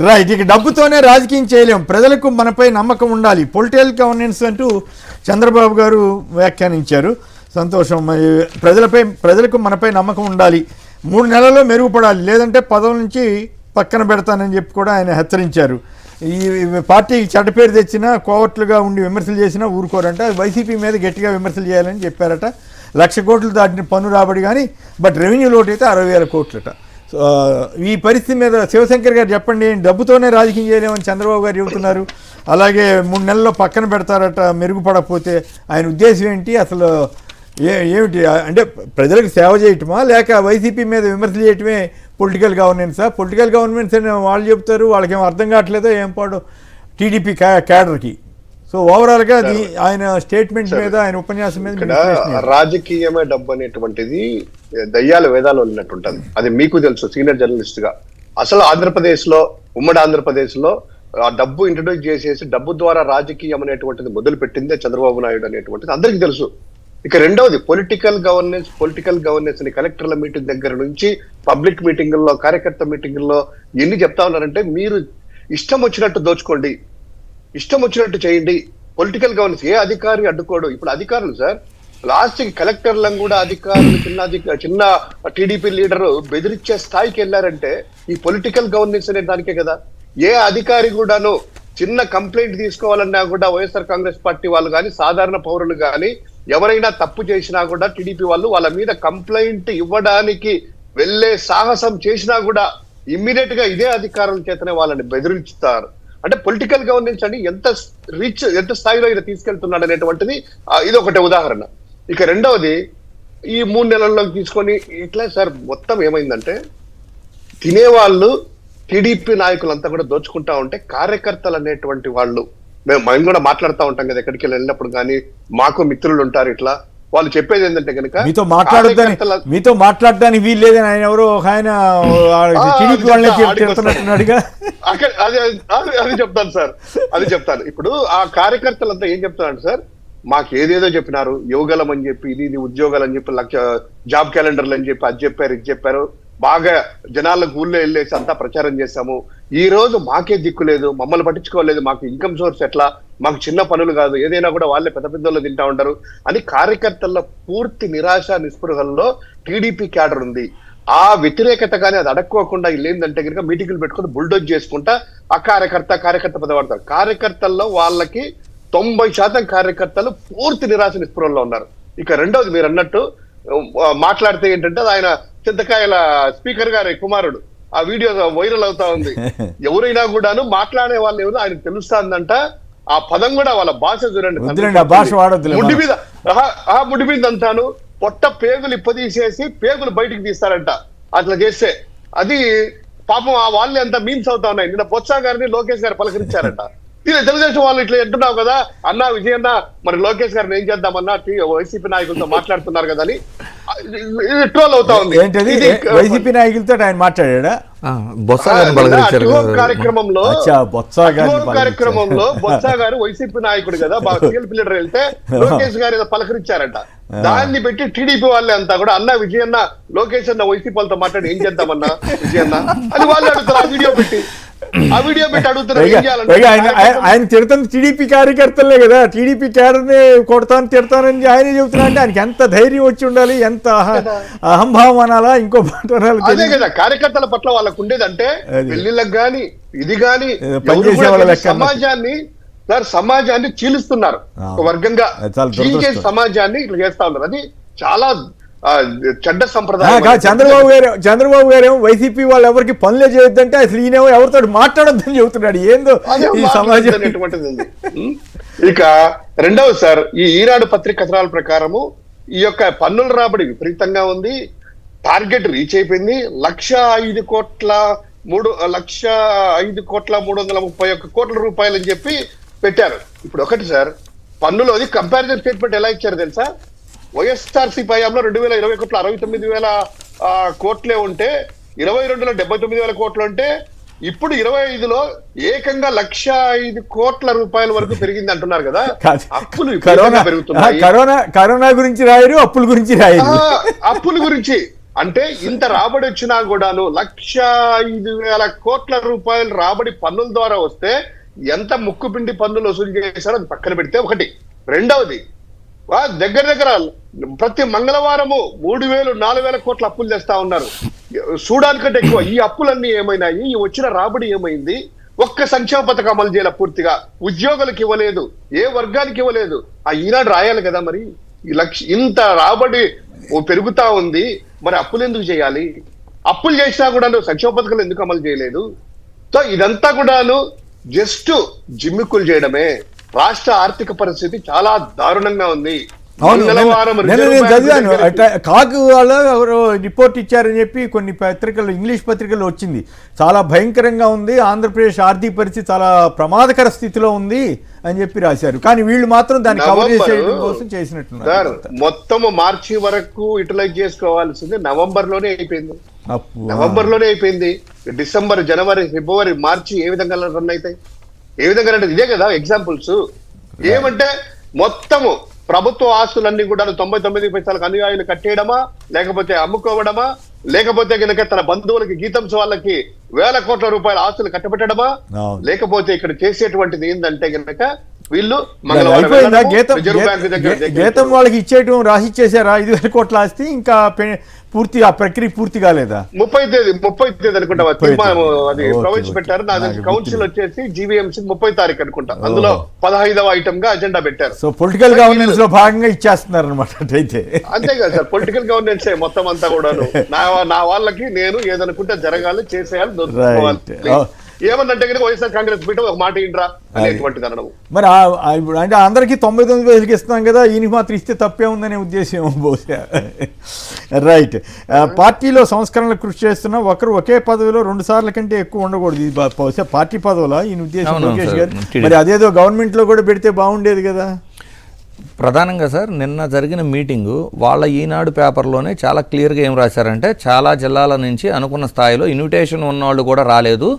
Right. ఇక డబ్బుతోనే రాజకీయం చేయలేం, ప్రజలకు మనపై నమ్మకం ఉండాలి, పొలిటికల్ గవర్నెన్స్ అంటూ చంద్రబాబు గారు వ్యాఖ్యానించారు. సంతోషం. ప్రజలకు మనపై నమ్మకం ఉండాలి, 3 నెలల్లో మెరుగుపడాలి, లేదంటే పదవి నుంచి పక్కన పెడతానని చెప్పి కూడా ఆయన హెచ్చరించారు. ఈ పార్టీకి చెడ్డ పేరు తెచ్చినా, కోవర్ట్లుగా ఉండి విమర్శలు చేసినా ఊరుకోరంట. వైసీపీ మీద గట్టిగా విమర్శలు చేయాలని చెప్పారట. 1,00,000 కోట్లు దాటిన పన్ను రాబడి కానీ, బట్ రెవెన్యూ లోటు అయితే 60,000 కోట్లట. ఈ పరిస్థితి మీద శివశంకర్ గారు చెప్పండి. డబ్బుతోనే రాజకీయం చేయలేమని చంద్రబాబు గారు చెబుతున్నారు. అలాగే 3 నెలల్లో పక్కన పెడతారట మెరుగుపడకపోతే. ఆయన ఉద్దేశం ఏంటి అసలు? ఏమిటి అంటే ప్రజలకు సేవ చేయటమా, లేక వైసీపీ మీద విమర్శలు చేయటమే పొలిటికల్ గవర్నెన్సా? పొలిటికల్ గవర్నెన్స్ అని వాళ్ళు చెప్తారు, వాళ్ళకేం అర్థం కావట్లేదో ఏం పాడు టీడీపీ క్యాడర్కి. సో ఓవరాల్గా అది ఆయన స్టేట్మెంట్ మీద, ఆయన ఉపన్యాసం మీద రాజకీయమే డబ్బు అనేటువంటిది దయ్యాల వేదాలు ఉన్నట్టుంటది. అది మీకు తెలుసు సీనియర్ జర్నలిస్ట్ గా. అసలు ఆంధ్రప్రదేశ్ లో, ఉమ్మడి ఆంధ్రప్రదేశ్ లో ఆ డబ్బు ఇంట్రడ్యూస్ చేసేసి డబ్బు ద్వారా రాజకీయం అనేటువంటిది మొదలు పెట్టిందే చంద్రబాబు నాయుడు అనేటువంటిది అందరికీ తెలుసు. ఇక రెండవది పొలిటికల్ గవర్నెన్స్ అని కలెక్టర్ల మీటింగ్ దగ్గర నుంచి పబ్లిక్ మీటింగుల్లో, కార్యకర్త మీటింగుల్లో ఎన్ని చెప్తా ఉన్నారంటే, మీరు ఇష్టం వచ్చినట్టు దోచుకోండి, ఇష్టం వచ్చినట్టు చేయండి. పొలిటికల్ గవర్నెన్స్ ఏ అధికారి అడ్డుకోడు. ఇప్పుడు అధికారులు సార్ లాస్ట్ కి కలెక్టర్లను కూడా అధికారులు చిన్న టీడీపీ లీడర్ బెదిరించే స్థాయికి వెళ్ళారంటే ఈ పొలిటికల్ గవర్నెన్స్ అనే దానికే కదా. ఏ అధికారి కూడాను చిన్న కంప్లైంట్ తీసుకోవాలన్నా కూడా వైఎస్ఆర్ కాంగ్రెస్ పార్టీ వాళ్ళు కానీ, సాధారణ పౌరులు కానీ ఎవరైనా తప్పు చేసినా కూడా టీడీపీ వాళ్ళు వాళ్ళ మీద కంప్లైంట్ ఇవ్వడానికి వెళ్లే సాహసం చేసినా కూడా ఇమ్మీడియట్ గా ఇదే అధికారుల చేతనే వాళ్ళని బెదిరించుతారు. అంటే పొలిటికల్ గవర్నెన్స్ అని ఎంత స్థాయిలో ఇలా తీసుకెళ్తున్నాడు అనేటువంటిది ఇది ఒకటి ఉదాహరణ. ఇక రెండవది, ఈ 3 నెలల్లో తీసుకొని ఇట్లా సార్ మొత్తం ఏమైందంటే, తినేవాళ్ళు టీడీపీ నాయకులంతా కూడా దోచుకుంటా ఉంటే, కార్యకర్తలు అనేటువంటి వాళ్ళు మేము కూడా మాట్లాడుతూ ఉంటాం కదా ఎక్కడికి వెళ్ళినప్పుడు కానీ, మాకు మిత్రులు ఉంటారు. ఇట్లా వాళ్ళు చెప్పేది ఏంటంటే కనుక, మీతో మాట్లాడడానికి వీలు లేదని ఆయన ఎవరో ఆయన అది చెప్తాను సార్, అది చెప్తాను. ఇప్పుడు ఆ కార్యకర్తలంతా ఏం చెప్తారంటే, సార్ మాకు ఏదేదో చెప్పినారు, యువగలం అని చెప్పి, ఇది ఉద్యోగాలు అని చెప్పి, 1,00,000 జాబ్ క్యాలెండర్లు అని చెప్పి, అది చెప్పారు, ఇది చెప్పారు, బాగా జనాలకు ఊళ్ళో వెళ్ళేసి అంతా ప్రచారం చేశాము. ఈ రోజు మాకే దిక్కు లేదు, మమ్మల్ని పట్టించుకోలేదు, మాకు ఇన్కమ్ సోర్స్ ఎట్లా, మాకు చిన్న పనులు కాదు, ఏదైనా కూడా వాళ్ళే పెద్ద పెద్దోళ్ళు తింటా ఉంటారు అని కార్యకర్తల్లో పూర్తి నిరాశ నిస్పృహల్లో టీడీపీ క్యాడర్ ఉంది. ఆ వ్యతిరేకత కానీ అది అడక్కోకుండా లేదంటే కనుక మీటింగులు పెట్టుకుని బుల్డోజ్ చేసుకుంటా ఆ కార్యకర్త పదవాడతారు. కార్యకర్తల్లో వాళ్ళకి 90% కార్యకర్తలు పూర్తి నిరాశ నిస్పృహల్లో ఉన్నారు. ఇక రెండవది, మీరు అన్నట్టు మాట్లాడితే ఏంటంటే, ఆయన చింతకాయల స్పీకర్ గారి కుమారుడు ఆ వీడియో వైరల్ అవుతా ఉంది. ఎవరైనా కూడాను మాట్లాడే వాళ్ళు ఎవరు ఆయనకు తెలుస్తుందంట. ఆ పదం కూడా వాళ్ళ భాష చూడండి, ముడ్డి మీద అంటాను పొట్ట పేగులు ఇప్పదీసేసి పేగులు బయటికి తీస్తారంట అట్లా చేస్తే. అది పాపం ఆ వాళ్ళే అంతా మీమ్స్ అవుతా ఉన్నాయి. నిన్న బొత్స గారిని లోకేష్ గారు పలకరించారంట. తెలుగుదేశం వాళ్ళు ఇట్లా అంటున్నావు కదా అన్నా, విజయన్న మరి లోకేష్ గారిని ఏం చేద్దామన్నా, వైసీపీ నాయకులతో మాట్లాడుతున్నారు కదా అని ట్రోల్ అవుతా ఉంది. వైసీపీ నాయకులతో ఆయన మాట్లాడా కార్యక్రమంలో బొత్స గారు వైసీపీ నాయకుడు కదా, టీఎల్పీ లీడర్ వెళ్తే లోకేష్ గారు ఏదో పలకరించారంట. దాన్ని పెట్టి టీడీపీ వాళ్ళే అంతా కూడా, అన్న విజయన్న లోకేష్ అన్న వైసీపీ వాళ్ళతో మాట్లాడి ఏం చేద్దామన్నా విజయన్న అని వాళ్ళు అడుగుతారు. ఆ వీడియో పెట్టి అడుగుతారు. ఆయన తిడతాను టీడీపీ కార్యకర్తలే కదా, టీడీపీ క్యాడర్ని కొడతాను తిడతానని ఆయనే చెబుతున్నా అంటే ఆయనకి ఎంత ధైర్యం వచ్చి ఉండాలి, ఎంత అహంభావం అనాలా, ఇంకో మాట అనాలి. అదే కదా కార్యకర్తల పట్ల వాళ్ళకు ఉండేదంటే, పెళ్లిళ్ళకి గాని ఇది గాని సమాజాన్ని చీలుస్తున్నారు. ఒక వర్గంగా చీల్చే సమాజాన్ని ఇట్లా చేస్తా ఉన్నారు. అది చాలా చెడ్డ సంప్రదాయం. చంద్రబాబు గారు వైసీపీ వాళ్ళు ఎవరికి పనులే చేయొద్దంటే అసలు ఈయన ఎవరితో మాట్లాడొద్దని చెబుతున్నాడు. ఏందో ఈ సమాజం అనేటువంటిది ఉంది. ఇక రెండవ సార్, ఈ ఈనాడు పత్రిక కథనాల ప్రకారము ఈ యొక్క పన్నుల రాబడి విపరీతంగా ఉంది. టార్గెట్ రీచ్ అయిపోయింది. 1,05,331 కోట్ల రూపాయలు అని చెప్పి పెట్టారు. ఇప్పుడు ఒకటి సార్, పన్నులో అది కంపారిజన్ స్టేట్మెంట్ ఎలా ఇచ్చారు తెలుసా? వైఎస్ఆర్సీపీ హయాంలో 2021 69,000 కోట్లే ఉంటే, 22లో 79,000 కోట్లు ఉంటే, ఇప్పుడు 25లో ఏకంగా 1,05,000 కోట్ల రూపాయల వరకు పెరిగింది అంటున్నారు కదా. అప్పులు పెరుగుతున్నాయి. కరోనా గురించి రాయరు, అప్పుల గురించి రాయరు. అప్పుల గురించి అంటే ఇంత రాబడి వచ్చినా కూడాను 1,05,000 కోట్ల రూపాయలు రాబడి పన్నుల ద్వారా వస్తే ఎంత ముక్కుపిండి పన్నులు వసూలు చేశారో అది పక్కన పెడితే ఒకటి. రెండవది దగ్గర దగ్గర ప్రతి మంగళవారము 3,000-4,000 కోట్ల అప్పులు తెస్తా ఉన్నారు. చూడానికంటే ఎక్కువ ఈ అప్పులన్నీ ఏమైనాయి, ఈ వచ్చిన రాబడి ఏమైంది? ఒక్క సంక్షేమ పథకం అమలు చేయాల, పూర్తిగా ఉద్యోగులకు ఇవ్వలేదు, ఏ వర్గానికి ఇవ్వలేదు. ఈనాడు రాయాలి కదా మరి. ఇంత రాబడి పెరుగుతా ఉంది, మరి అప్పులు ఎందుకు చేయాలి? అప్పులు చేసినా కూడా సంక్షేమ పథకాలు ఎందుకు అమలు చేయలేదు? సో ఇదంతా కూడాను జస్ట్ జిమ్మిక్కులు చేయడమే. రాష్ట్ర ఆర్థిక పరిస్థితి చాలా దారుణంగా ఉంది. నేను చదివాను, కాకు వాళ్ళు ఎవరో రిపోర్ట్ ఇచ్చారని చెప్పి కొన్ని పత్రికలు, ఇంగ్లీష్ పత్రికల్లో వచ్చింది. చాలా భయంకరంగా ఉంది, ఆంధ్రప్రదేశ్ ఆర్థిక పరిస్థితి చాలా ప్రమాదకర స్థితిలో ఉంది అని చెప్పి రాశారు. కానీ వీళ్ళు మాత్రం దాన్ని కవర్ చేయడం కోసం చేసినట్టున్నారు. మొత్తం మార్చి వరకు యూటిలైజ్ చేసుకోవాల్సింది నవంబర్ లోనే అయిపోయింది. డిసెంబర్, జనవరి, ఫిబ్రవరి, మార్చి ఏ విధంగా రన్ అవుతాయి? ఏ విధంగా అంటే ఇదే కదా ఎగ్జాంపుల్స్. ఏమంటే మొత్తము ప్రభుత్వ ఆస్తులన్నీ కూడా 99 పైసలకు అనుయాయులు కట్టేయడమా, లేకపోతే అమ్ముకోవడమా, లేకపోతే కనుక తన బంధువులకి, గీతంస్ వాళ్ళకి 1,000 కోట్ల రూపాయల ఆస్తులు కట్టబెట్టడమా, లేకపోతే ఇక్కడ చేసేటువంటిది ఏంటంటే కనుక వీళ్ళు గీతం వాళ్ళకి ఇచ్చేయటం రాసిచ్చేసారా 5,000 కోట్ల ఆస్తి? ఇంకా పూర్తి ఆ ప్రక్రియ పూర్తి కాలేదా? 30వ తేదీ అనుకుంటా అది ప్రవేశపెట్టారు. నా కౌన్సిల్ వచ్చేసి జీవీఎంసీ 30వ తారీఖు అనుకుంటా. అందులో 15వ ఐటమ్ గా అజెండా పెట్టారు. సో పొలిటికల్ గవర్నెన్స్ లో భాగంగా ఇచ్చేస్తున్నారు అనమాట. అయితే అంతే కదా సార్, పొలిటికల్ గవర్నెన్స్ మొత్తం అంతా కూడాను. నా వాళ్ళకి నేను ఏదనుకుంటే జరగాలి, చేసేయాలి, దొరుకుకోవాలి. ఏమన్నంటే కనుక వైఎస్ఆర్ కాంగ్రెస్ పీఠం ఒక మాట ఇంట్రా అనేటువంటిది అనడం. మరి అంటే అందరికీ 99,000 ఇస్తున్నాం కదా, ఈయనకి మాత్రం ఇస్తే తప్పే ఉందనే ఉద్దేశం బహుశా. రైట్. పార్టీలో సంస్కరణలు కృషి చేస్తున్న ఒకరు ఒకే పదవిలో 2 సార్ల కంటే ఎక్కువ ఉండకూడదు. ఇది బహుశా పార్టీ పదవులా ఈయన ఉద్దేశం లోకేష్ గారు? మరి అదేదో గవర్నమెంట్ లో కూడా పెడితే బాగుండేది కదా. ప్రధానంగా సార్ నిన్న జరిగిన మీటింగు వాళ్ళ ఈనాడు పేపర్లోనే చాలా క్లియర్గా ఏం రాశారంటే, చాలా జిల్లాల నుంచి అనుకున్న స్థాయిలో ఇన్విటేషన్ ఉన్నవాళ్ళు కూడా రాలేదు,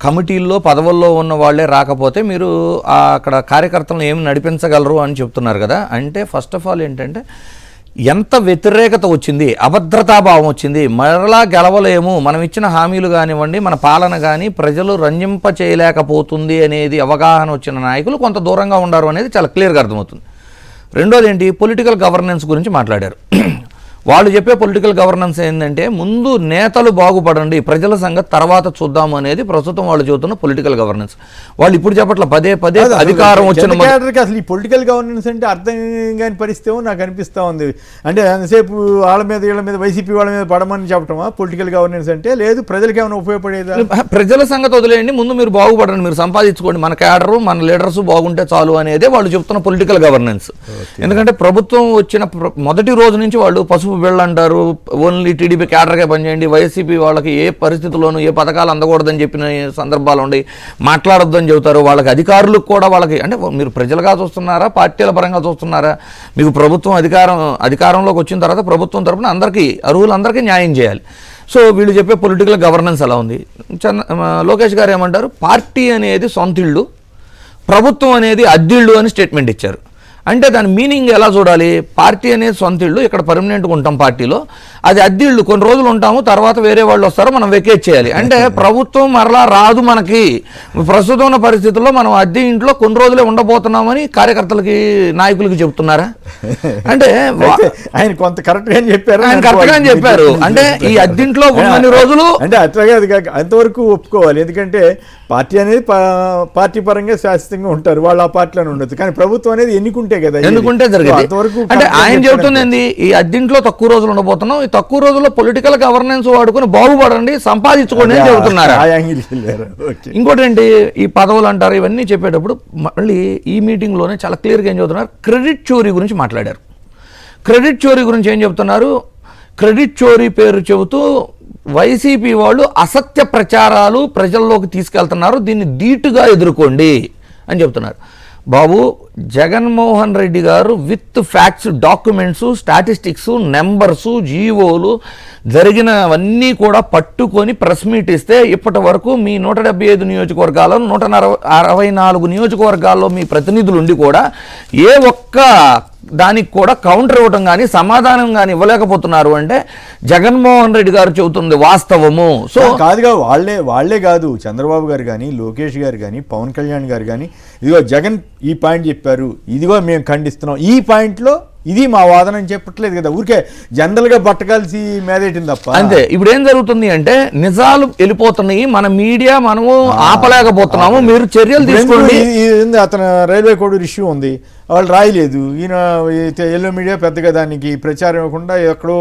కమిటీల్లో పదవుల్లో ఉన్న వాళ్ళే రాకపోతే మీరు అక్కడ కార్యకర్తలను ఏమి నడిపించగలరు అని చెప్తున్నారు కదా. అంటే ఫస్ట్ ఆఫ్ ఆల్ ఏంటంటే ఎంత వ్యతిరేకత వచ్చింది, అభద్రతాభావం వచ్చింది, మరలా గెలవలేము, మనం ఇచ్చిన హామీలు కానివ్వండి, మన పాలన కానీ ప్రజలు రంజింప చేయలేకపోతుంది అనేది అవగాహన వచ్చిన నాయకులు కొంత దూరంగా ఉన్నారు అనేది చాలా క్లియర్గా అర్థమవుతుంది. రెండోది ఏంటి, పొలిటికల్ గవర్నెన్స్ గురించి మాట్లాడారు. వాళ్ళు చెప్పే పొలిటికల్ గవర్నెన్స్ ఏంటంటే ముందు నేతలు బాగుపడండి, ప్రజల సంగతి తర్వాత చూద్దాము అనేది ప్రస్తుతం వాళ్ళు చెబుతున్న పొలిటికల్ గవర్నెన్స్. వాళ్ళు ఇప్పుడు చెప్పట్ల పదే అధికారం వచ్చిన అసలు ఈ పొలిటికల్ గవర్నెన్స్ అంటే అర్థం కాని పరిస్థితి నాకు అనిపిస్తూ ఉంది. అంటే ఎంతసేపు వాళ్ళ మీద వీళ్ళ మీద వైసీపీ వాళ్ళ మీద పడమని చెప్పటమా పొలిటికల్ గవర్నెన్స్ అంటే? లేదు, ప్రజలకు ఏమైనా ఉపయోగపడేదా? ప్రజల సంగతి వదిలేయండి, ముందు మీరు బాగుపడండి, మీరు సంపాదించుకోండి, మన క్యాడరు మన లీడర్స్ బాగుంటే చాలు అనేదే వాళ్ళు చెప్తున్న పొలిటికల్ గవర్నెన్స్. ఎందుకంటే ప్రభుత్వం వచ్చిన మొదటి రోజు నుంచి వాళ్ళు పసుపు బిళ్ళ అంటారు, ఓన్లీ టీడీపీ క్యాడర్గా పనిచేయండి, వైసీపీ వాళ్ళకి ఏ పరిస్థితుల్లోనూ ఏ పథకాలు అందకూడదని చెప్పిన సందర్భాలు ఉండి మాట్లాడొద్దని చెబుతారు. వాళ్ళకి అధికారులకు కూడా వాళ్ళకి అంటే మీరు ప్రజలుగా చూస్తున్నారా, పార్టీల పరంగా చూస్తున్నారా? మీకు ప్రభుత్వం అధికారంలోకి వచ్చిన తర్వాత ప్రభుత్వం తరపున అందరికీ అర్హులందరికీ న్యాయం చేయాలి. సో వీళ్ళు చెప్పే పొలిటికల్ గవర్నెన్స్ అలా ఉంది. లోకేష్ గారు ఏమంటారు, పార్టీ అనేది సొంతిళ్ళు, ప్రభుత్వం అనేది అద్దిళ్ళు అని స్టేట్మెంట్ ఇచ్చారు. అంటే దాని మీనింగ్ ఎలా చూడాలి? పార్టీ అనేది సొంత ఇళ్ళు, ఇక్కడ పర్మనెంట్గా ఉంటాం పార్టీలో, అది అద్దిళ్ళు కొన్ని రోజులు ఉంటాము, తర్వాత వేరే వాళ్ళు వస్తారో మనం వెకేట్ చేయాలి. అంటే ప్రభుత్వం మరలా రాదు మనకి, ప్రస్తుతం ఉన్న పరిస్థితుల్లో మనం అద్దె ఇంట్లో కొన్ని రోజులే ఉండబోతున్నామని కార్యకర్తలకి నాయకులకి చెప్తున్నారా? అంటే ఆయన కొంత కరెక్ట్గా చెప్పారు, ఆయన కరెక్ట్గా చెప్పారు. అంటే ఈ అద్దింట్లో ఉన్నన్ని రోజులు అంటే అట్లాగే అది కాక అంతవరకు ఒప్పుకోవాలి. ఎందుకంటే పార్టీ అనేది పార్టీ పరంగా శాశ్వతంగా ఉంటారు, వాళ్ళు ఆ పార్టీలోనే ఉండదు. కానీ ప్రభుత్వం అనేది ఎన్నుకుంటే కదా, ఎన్నుకుంటే జరిగింది. అంటే ఆయన చెబుతుంది ఈ అద్దింట్లో తక్కువ రోజులు ఉండబోతున్నాం, ఈ తక్కువ రోజుల్లో పొలిటికల్ గవర్నెన్స్ వాడుకుని బాగుపడండి, సంపాదించుకోండి అని చెబుతున్నారు. ఇంకోటి ఏంటి, ఈ పదవులు అంటారు ఇవన్నీ చెప్పేటప్పుడు మళ్ళీ ఈ మీటింగ్లోనే చాలా క్లియర్గా ఏం చెబుతున్నారు, క్రెడిట్ చోరీ గురించి మాట్లాడారు. క్రెడిట్ చోరీ గురించి ఏం చెప్తున్నారు, క్రెడిట్ చోరీ పేరు చెబుతూ వైసీపీ వాళ్ళు అసత్య ప్రచారాలు ప్రజల్లోకి తీసుకెళ్తున్నారు, దీన్ని ధీటుగా ఎదుర్కోండి అని చెప్తున్నారు. బాబు, జగన్మోహన్ రెడ్డి గారు with facts, documents, statistics, numbers, జీవోలు జరిగినవన్నీ కూడా పట్టుకొని ప్రెస్ మీట్ ఇస్తే ఇప్పటి వరకు మీ 175 నియోజకవర్గాల్లో 164 నియోజకవర్గాల్లో మీ ప్రతినిధులు ఉండి కూడా ఏ ఒక్క దానికి కూడా కౌంటర్ ఇవ్వటం కానీ సమాధానం కానీ ఇవ్వలేకపోతున్నారు అంటే జగన్మోహన్ రెడ్డి గారు చెబుతుంది వాస్తవము. సో కాదుగా వాళ్ళే కాదు, చంద్రబాబు గారు కానీ, లోకేష్ గారు కానీ, పవన్ కళ్యాణ్ గారు కానీ, ఇదిగో జగన్ ఈ పాయింట్ చెప్పారు, ఇదిగో మేము ఖండిస్తున్నాం, ఈ పాయింట్లో ఇది మా వాదన అని చెప్పట్లేదు కదా, ఊరికే జనరల్గా బట్టకాల్సి మేదేటింది తప్ప. అంతే. ఇప్పుడు ఏం జరుగుతుంది అంటే నిజాలు వెళ్ళిపోతున్నాయి, మన మీడియా మనము ఆపలేకపోతున్నాము, మీరు చర్యలు తీసుకోండి. అతను రైల్వే కోడూరు ఇష్యూ ఉంది, వాళ్ళు రాయలేదు, ఈయన ఎల్లో మీడియా పెద్దగా దానికి ప్రచారం ఇవ్వకుండా ఎక్కడో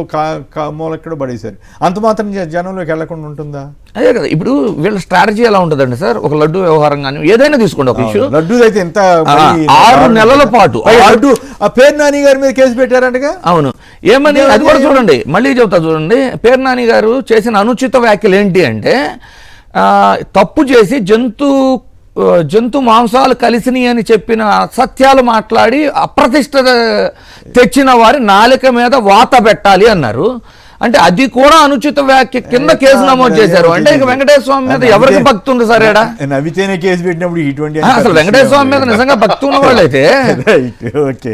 మూలెక్కడో పడేశారు, అంత మాత్రం జనంలోకి వెళ్లకుండా ఉంటుందా? అదే కదా. ఇప్పుడు వీళ్ళ స్ట్రాటజీ ఎలా ఉంటుందండి సార్, ఒక లడ్డు వ్యవహారం కానీ ఏదైనా తీసుకోండి, ఒక ఇష్యూ లడ్డు అయితే ఎంత 6 నెలల పాటు లడ్డు ఆ పేరు నాని గారి మీద కేసు పెట్టారంటగా. అవును, ఏమని అది కూడా చూడండి, మళ్ళీ చెబుతా చూడండి. పేరు నాని గారు చేసిన అనుచిత వ్యాఖ్యలు ఏంటి అంటే తప్పు చేసి జంతు మాంసాలు కలిసినాయి అని చెప్పిన సత్యాలు మాట్లాడి అప్రతిష్ట తెచ్చిన వారి నాలిక మీద వాత పెట్టాలి అన్నారు. అంటే అది కూడా అనుచిత వ్యాఖ్య కింద కేసు నమోదు చేశారు. అంటే ఇక వెంకటేశ్వర స్వామి మీద ఎవరికి భక్తి ఉంది సార్? ఏడా నవ్వితేనే కేసు పెట్టినప్పుడు ఇటువంటి అసలు వెంకటేశ్వర స్వామి మీద నిజంగా భక్తి ఉన్న వాళ్ళైతే ఓకే.